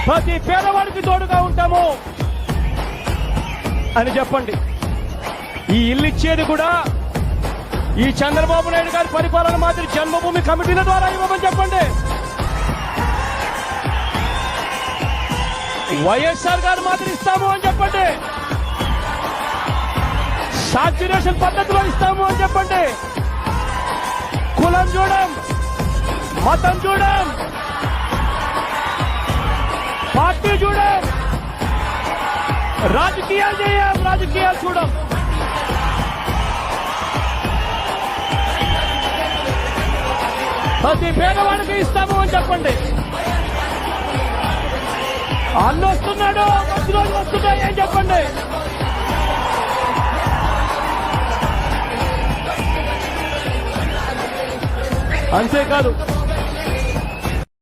ప్రతి పేదవాడికి తోడుగా ఉంటాము అని చెప్పండి. ఈ ఇల్లు ఇచ్చేది కూడా ఈ చంద్రబాబు నాయుడు గారి పరిపాలన మాదిరి జన్మభూమి కమిటీల ద్వారా ఇవ్వమని చెప్పండి. వైఎస్ఆర్ గారు మాత్రం ఇస్తాము అని చెప్పండి. సాచ్యురేషన్ పద్ధతిలో ఇస్తాము అని చెప్పండి. కులం చూడం, మతం చూడం, పార్టీ చూడం, రాజకీయాలు చేయం, రాజకీయాలు చూడం. ప్రతి పేదవాడికి ఇస్తాము అని చెప్పండి. అన్న వస్తున్నాడు, మంచి రోజులు వస్తున్నాయి అని చెప్పండి. అంతేకాదు